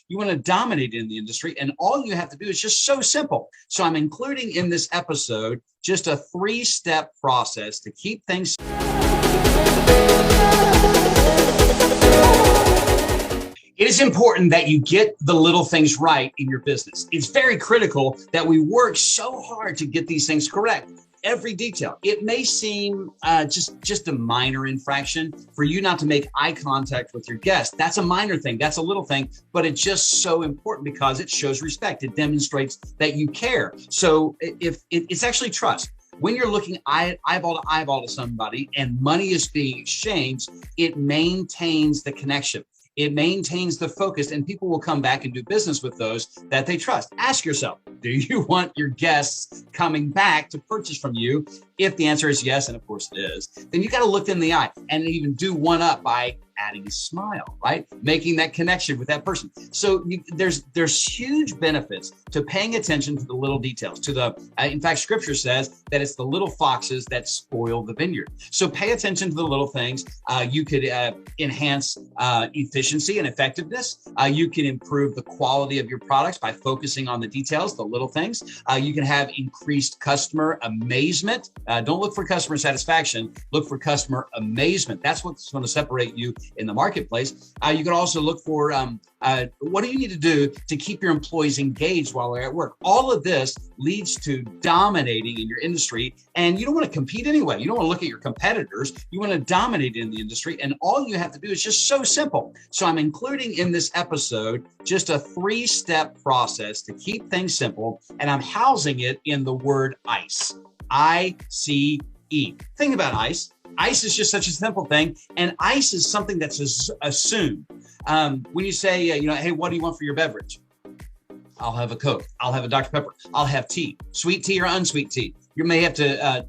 You want to dominate in the industry, and all you have to do is just so simple. So I'm including in this episode just a 3-step process to keep things. It is important that you get the little things right in your business. It's very critical that we work so hard to get these things correct. Every detail. It may seem just a minor infraction for you not to make eye contact with your guest. That's a minor thing. That's a little thing, but it's just so important because it shows respect. It demonstrates that you care. So if it's actually trust. When you're looking eyeball to eyeball to somebody and money is being exchanged, it maintains the connection. It maintains the focus, and people will come back and do business with those that they trust. Ask yourself, do you want your guests coming back to purchase from you? If the answer is yes, and of course it is, then you got to look in the eye and even do one up by adding a smile, right? Making that connection with that person. So there's huge benefits to paying attention to the little details. In fact, Scripture says that it's the little foxes that spoil the vineyard. So pay attention to the little things. You could enhance efficiency and effectiveness. You can improve the quality of your products by focusing on the details, the little things. You can have increased customer amazement. Don't look for customer satisfaction. Look for customer amazement. That's what's going to separate you in the marketplace. You can also look for what do you need to do to keep your employees engaged while they're at work. All of this leads to dominating in your industry, and you don't want to compete anyway. You don't want to look at your competitors. You want to dominate in the industry, and all you have to do is just so simple. So I'm including in this episode just a 3-step process to keep things simple, and I'm housing it in the word ICE. ICE. Think about ICE. ICE is just such a simple thing, and ICE is something that's assumed. When you say, hey, what do you want for your beverage? I'll have a Coke. I'll have a Dr. Pepper. I'll have tea, sweet tea or unsweet tea. You may have to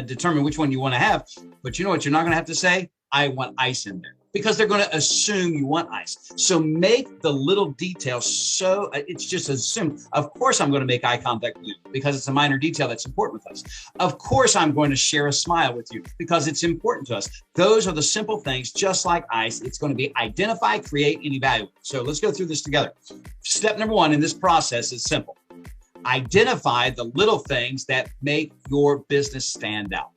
determine which one you want to have, but you know what you're not going to have to say? I want ice in there, because they're going to assume you want ice. So make the little details so it's just assumed. Of course, I'm going to make eye contact with you because it's a minor detail that's important with us. Of course, I'm going to share a smile with you because it's important to us. Those are the simple things, just like ICE. It's going to be identify, create, and evaluate. So let's go through this together. Step number 1 in this process is simple. Identify the little things that make your business stand out.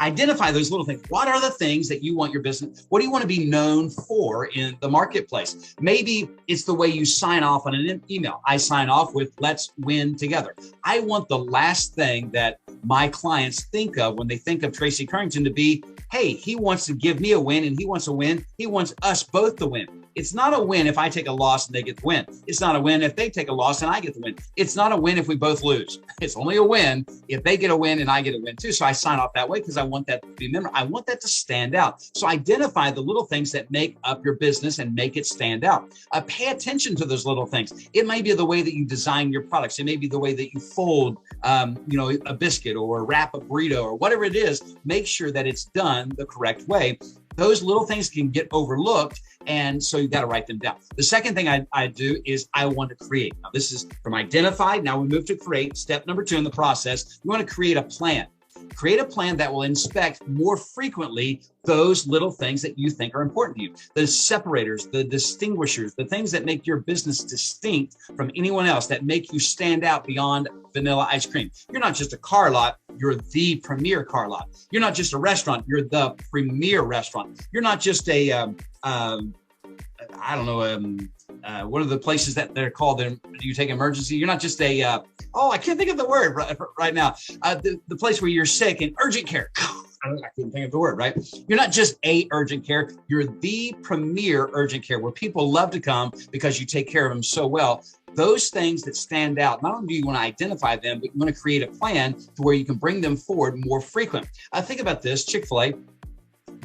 Identify those little things. What are the things that you want your business? What do you want to be known for in the marketplace? Maybe it's the way you sign off on an email. I sign off with "Let's win together." I want the last thing that my clients think of when they think of Tracy Currington to be, hey, he wants to give me a win and he wants a win. He wants us both to win. It's not a win if I take a loss and they get the win. It's not a win if they take a loss and I get the win. It's not a win if we both lose. It's only a win if they get a win and I get a win too. So I sign off that way because I want that to be memorable. I want that to stand out. So identify the little things that make up your business and make it stand out. Pay attention to those little things. It may be the way that you design your products. It may be the way that you fold, a biscuit or wrap a burrito or whatever it is. Make sure that it's done the correct way. Those little things can get overlooked, and so you got to write them down. The second thing I do is I want to create. Now, this is from identified. Now we move to create. Step number 2 in the process, you want to create a plan. Create a plan that will inspect more frequently those little things that you think are important to you. The separators, the distinguishers, the things that make your business distinct from anyone else, that make you stand out beyond vanilla ice cream. You're not just a car lot, you're the premier car lot. You're not just a restaurant, you're the premier restaurant. You're not just a, what are the places that they're called? Do you take emergency? You're not just a, I can't think of the word right now. The place where you're sick and urgent care. I couldn't think of the word, right? You're not just a urgent care. You're the premier urgent care where people love to come because you take care of them so well. Those things that stand out, not only do you want to identify them, but you want to create a plan to where you can bring them forward more frequent. Think about this, Chick-fil-A.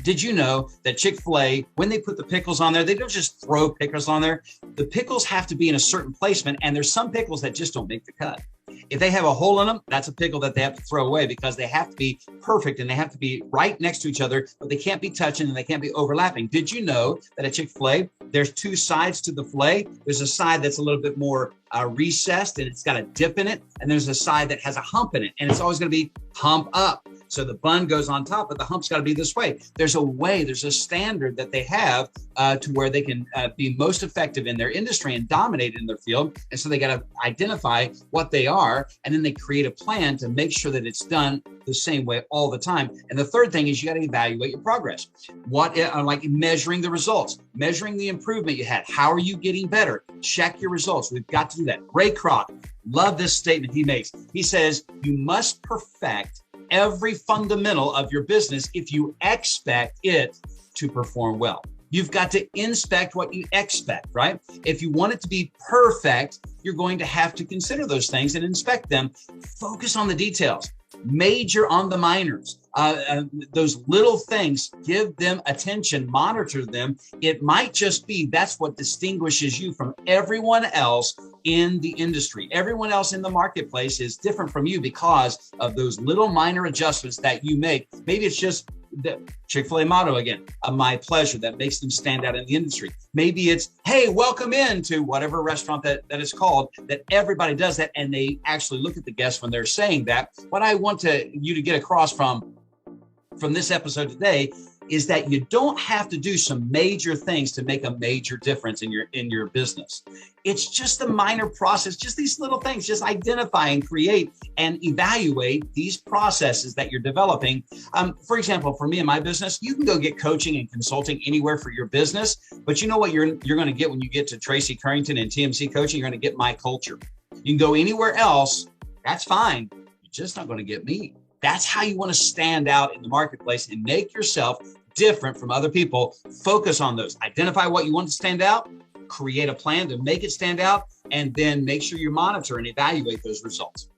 Did you know that Chick-fil-A, when they put the pickles on there, they don't just throw pickles on there. The pickles have to be in a certain placement, and there's some pickles that just don't make the cut. If they have a hole in them, that's a pickle that they have to throw away because they have to be perfect and they have to be right next to each other, but they can't be touching and they can't be overlapping. Did you know that at Chick-fil-A, there's 2 sides to the filet? There's a side that's a little bit more recessed and it's got a dip in it, and there's a side that has a hump in it, and it's always going to be hump up. So the bun goes on top, but the hump's got to be this way. There's a way, there's a standard that they have to where they can be most effective in their industry and dominate in their field. And so they got to identify what they are, and then they create a plan to make sure that it's done the same way all the time. And the third thing is you got to evaluate your progress. Like measuring the results, measuring the improvement you had. How are you getting better? Check your results. We've got to do that. Ray Kroc, love this statement he makes. He says, you must perfect every fundamental of your business if you expect it to perform well. You've got to inspect what you expect, right? If you want it to be perfect, you're going to have to consider those things and inspect them. Focus on the details. Major on the minors. Those little things, give them attention, monitor them. It might just be that's what distinguishes you from everyone else in the industry. Everyone else in the marketplace is different from you because of those little minor adjustments that you make. Maybe it's just the Chick-fil-A motto again, my pleasure, that makes them stand out in the industry. Maybe it's, hey, welcome in to whatever restaurant that is called, that everybody does that. And they actually look at the guests when they're saying that. What I want you to get across from this episode today is that you don't have to do some major things to make a major difference in your business. It's just a minor process, just these little things, just identify and create and evaluate these processes that you're developing. For example, for me in my business, you can go get coaching and consulting anywhere for your business, but you know what you're going to get when you get to Tracy Currington and TMC Coaching? You're going to get my culture. You can go anywhere else. That's fine. You're just not going to get me. That's how you want to stand out in the marketplace and make yourself different from other people. Focus on those. Identify what you want to stand out, create a plan to make it stand out, and then make sure you monitor and evaluate those results.